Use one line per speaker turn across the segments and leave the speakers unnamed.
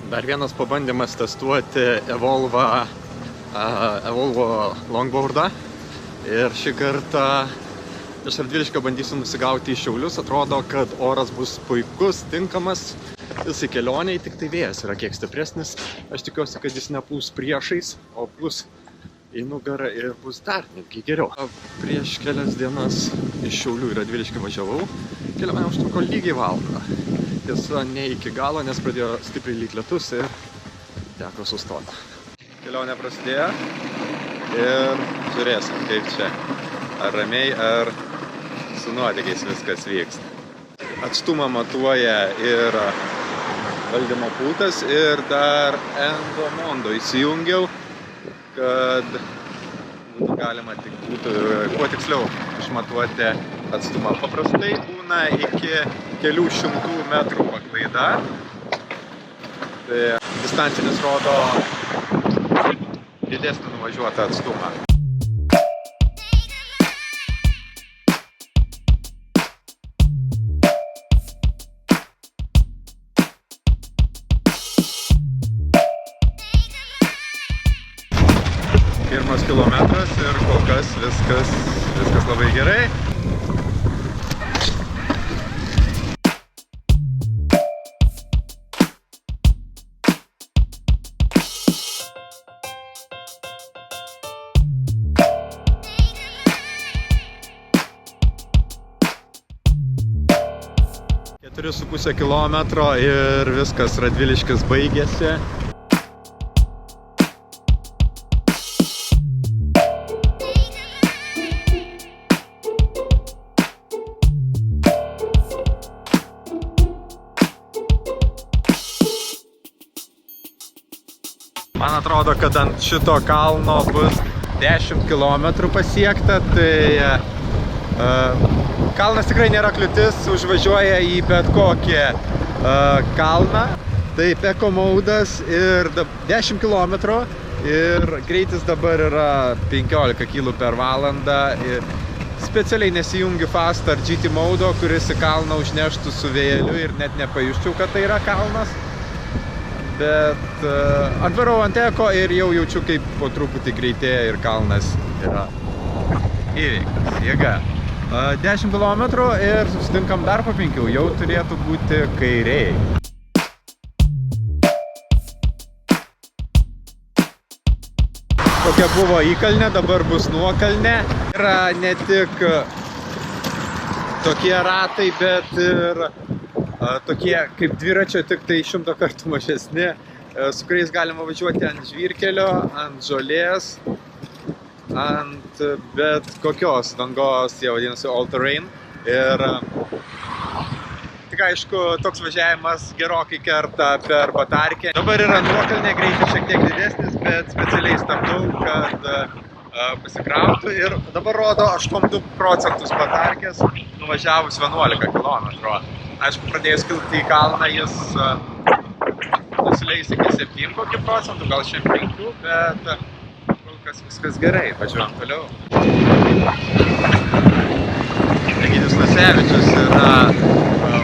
Dar vienas pabandymas testuoti Evolvo longboardą. Ir šį kartą iš Radviliškio bandysiu nusigauti į Šiaulius. Atrodo, kad oras bus puikus, tinkamas visai kelioniai, tik tai vėjas yra kiek stipresnis. Aš tikiuosi, kad jis nepūs priešais, o pūs į nugarą ir bus dar netgi geriau. Prieš kelias dienas iš Šiaulių į Radviliškį važiavau. Kelionė užtruko lygiai valandą. Tiesa, ne iki galo, nes pradėjo stipriai lyt lietus ir teko sustoti. Kelionė prasidėjo ir žiūrėsim, kaip čia. Ar ramiai, ar su nuotykiais viskas vyksta. Atstumą matuoja ir valdymo pultas ir dar Endomondo įsijungiau, kad būtų galima kuo tiksliau išmatuoti atstumą. Paprastai būna iki kelių šimtų metrų paklaida. Tai distancinis rodo didesnį nuvažiuotą atstumą. Pirmas kilometras ir kol kas viskas labai gerai. Turiu 4,5 kilometro ir viskas, Radviliškis baigėsi. Man atrodo, kad ant šito kalno bus 10 kilometrų pasiekta, tai kalnas tikrai nėra kliūtis, užvažiuoja į bet kokį kalną. Tai ekomaudas ir 10 km ir greitis dabar yra 15 km per valandą. Specialiai nesijungiu Fast ar GT maudo, kuris į kalną užneštų su vėjeliu ir net nepajusčiau, kad tai yra kalnas. Bet atvarau ant eko ir jau jaučiu, kaip po truputį greitėja ir kalnas yra įveiktas. Jėga. 10 km ir susitinkam dar po 5, jau turėtų būti kairiai. Kokia buvo įkalnė, dabar bus nuokalnė. Yra ne tik tokie ratai, bet ir tokie kaip dviračio, tik tai 100 kartų mažesni, su kuriais galima važiuoti ant žvyrkelio, ant žolės, ant bet kokios dangos, jie vadinasi all terrain. Ir tik aišku, toks važiavimas gerokai kerta per batarkę. Dabar yra nuokalnė, greitis šiek tiek didesnis, bet specialiai stabdau, kad pasikrautų. Ir dabar rodo 8% batarkės, nuvažiavus 11 km. Aišku, pradėjus kilti į kalną, jis nusileis iki 7 procentų, gal šiandien 5, bet viskas gerai, važiuojam toliau. Egidijus Nasevičius yra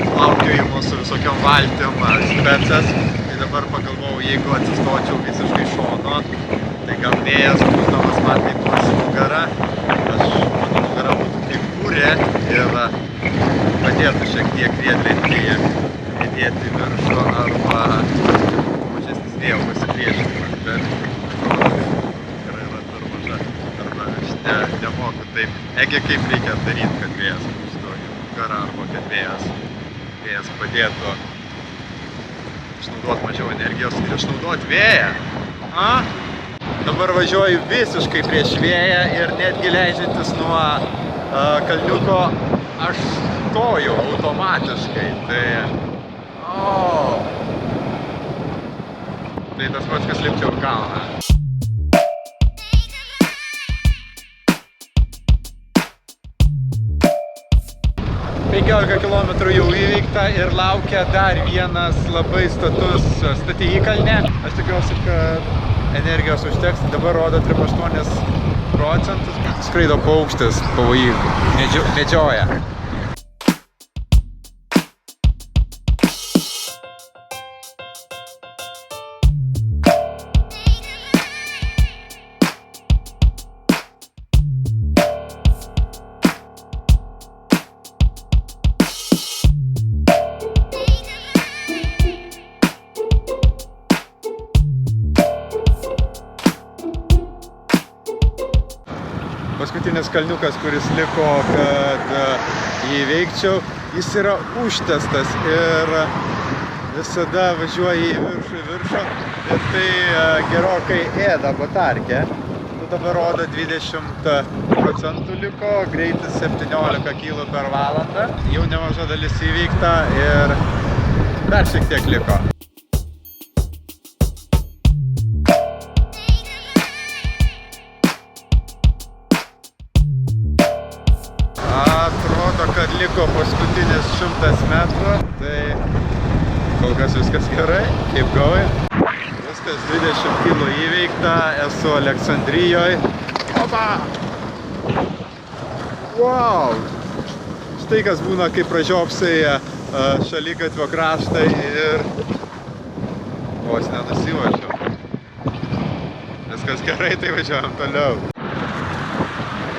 plaukiojimo su visokiom valtim specas. Tai dabar pagalvojau, jeigu atsistočiau visiškai šono, tai gal vėjas pūsdamas man taip duosi nugarą. Mano nugara būtų kaip kūrė ir padėtų šiek tiek riedlentį įdėti viršų arba mažesnis vėjo pasipriešinimas. Bet nemoku taip. Egi kaip reikia daryti, kad vėjas pūstų į nugarą arba kad vėjas padėtų išnaudoti mažiau energijos ir išnaudoti vėją. Dabar važiuoju visiškai prieš vėją ir netgi leidžiantis nuo kalniuko aš stoju automatiškai. Tai tas pats, kas lipčiau kalną. 15 km jau įveikta ir laukia dar vienas labai stati įkalnė. Aš tikiuosi, kad energijos užteks. Dabar rodo 38%. Skraido paukštis pavojingų, medžioja. paskutinis kalniukas, kuris liko, kad jį įveikčiau. Jis yra užtestas ir visada važiuoja į viršų ir tai gerokai ėda batarkę. Dabar rodo 20% liko, greitis 17 km per valandą. Jau nemaža dalis įveikta ir dar šiek tiek liko. Atrodo, kad liko paskutinis 100 metrų, tai kol kas viskas gerai, keep going. Viskas 20 km įveikta, esu Aleksandrijoje. Opa! Wow! Štai kas būna, kai pražiopsai šaligatvio kraštą ir vos nenusivažiu. Viskas gerai, tai važiuojam toliau.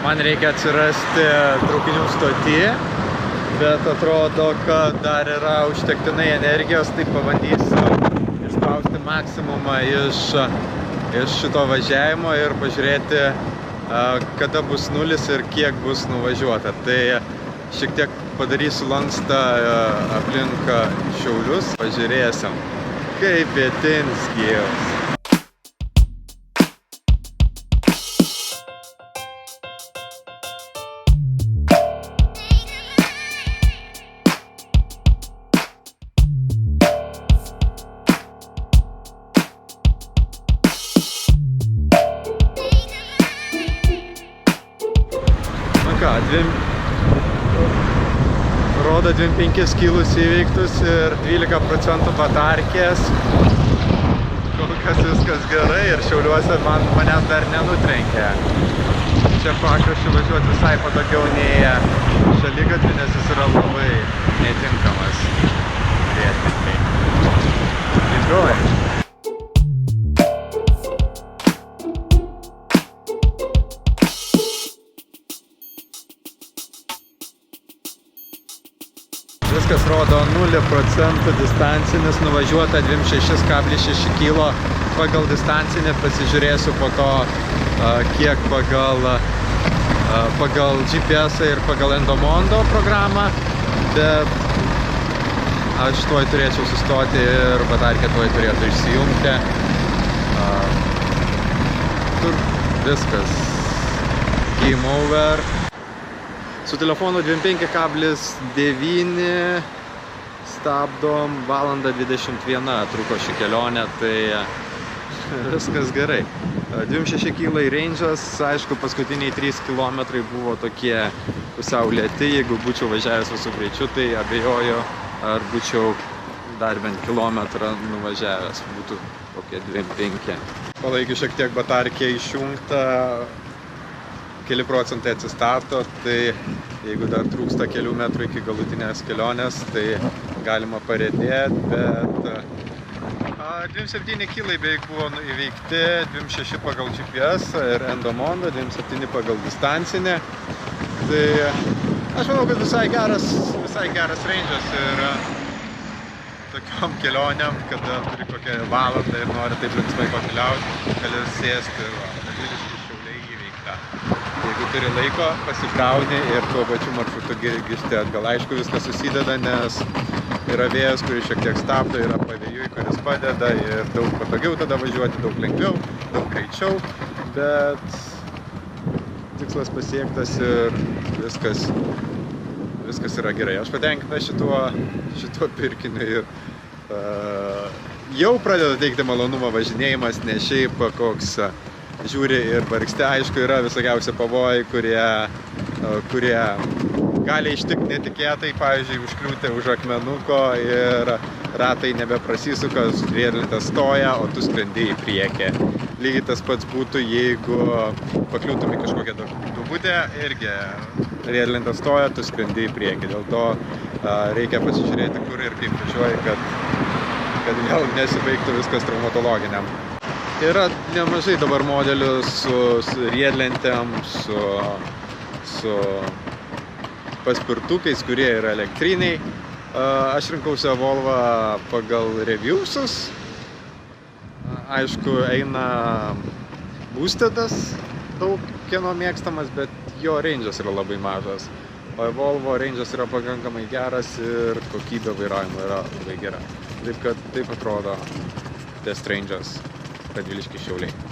Man reikia atsirasti traukinių stoty, bet atrodo, kad dar yra užtektinai energijos, tai pabandysiu išspausti maksimumą iš šito važiavimo ir pažiūrėti, kada bus nulis ir kiek bus nuvažiuota. Tai šiek tiek padarysiu lankstą aplink Šiaulius, pažiūrėsim, kaip Vietinskijos. Rodo 25 kilus įveiktus ir 12% batarkės. Kol kas viskas gerai ir Šiauliuose manęs dar nenutrenkė. Čia pakraščiu važiuoti visai patogiau nei šaligatvį, nes jis yra labai netinkamas riedlentai. Keep going. Viskas rodo 0% distancinis, nuvažiuota 26,6 km pagal distancinį, pasižiūrėsiu po to, kiek pagal GPS ir pagal Endomondo programą, bet aš tuoj turėčiau sustoti ir batarkė tuoj turėtų išsijungti. Tur viskas, game over. Su telefonu 25,9 stabdom, valandą 21 truko ši kelionė, tai viskas gerai. 26 km range'as, aišku, paskutiniai 3 km buvo tokie pusiau lėti, jeigu būčiau važiavęs visų greičiu, tai abejoju, ar būčiau dar bent kilometrą nuvažiavęs, būtų kokie 25. Palaikiu šiek tiek batarkė išjungta, keli procentai atsistato, tai jeigu dar trūksta kelių metrų iki galutinės kelionės, tai galima parėdėti, bet 27 km beveik buvo įveikti, 26 pagal GPS ir Endomondo, 27 pagal distancinę. Tai aš manau, kad visai geras range'as ir tokiom kelionėm, kada turi kokią valandą ir nori taip linksmai pakeliauti, gali sėsti Šiauliai įveikta. Jeigu turi laiko, pasikrauni ir tuo pačiu maršrutu grįžti atgal. Aišku, viskas susideda, nes yra vėjas, kuris šiek tiek stabdo, yra pavėjui, kuris padeda ir daug patogiau tada važiuoti, daug lengviau, daug greičiau, bet tikslas pasiektas ir viskas yra gerai. Aš patenkintas šituo pirkiniu ir jau pradeda teikti malonumą važinėjimas, ne šiaip koks žiūri ir vargsti. Aišku, yra visokiausi pavojai, kurie gali ištikti netikėtai, pavyzdžiui, užkliūti už akmenuko ir ratai nebeprasisuka, riedlentė stoja, o tu skrendi į priekį. Lygiai tas pats būtų, jeigu pakliūtum į kažkokią duobutę, irgi riedlentė stoja, tu skrendi į priekį. Dėl to reikia pasižiūrėti, kur ir kaip važiuoji, kad vėl nesibaigtų viskas traumatologiniam. Yra nemažai dabar modelių su riedlentėm, su paspirtukais, kurie yra elektriniai. Aš rinkausi Volvo pagal reviewsus. Aišku, eina boosted daug kieno mėgstamas, bet jo range'as yra labai mažas. O Volvo range'as yra pakankamai geras ir kokybė vairavimo yra labai gera. Taip kad taip atrodo Test Range'as Radviliškiai Šiauliai.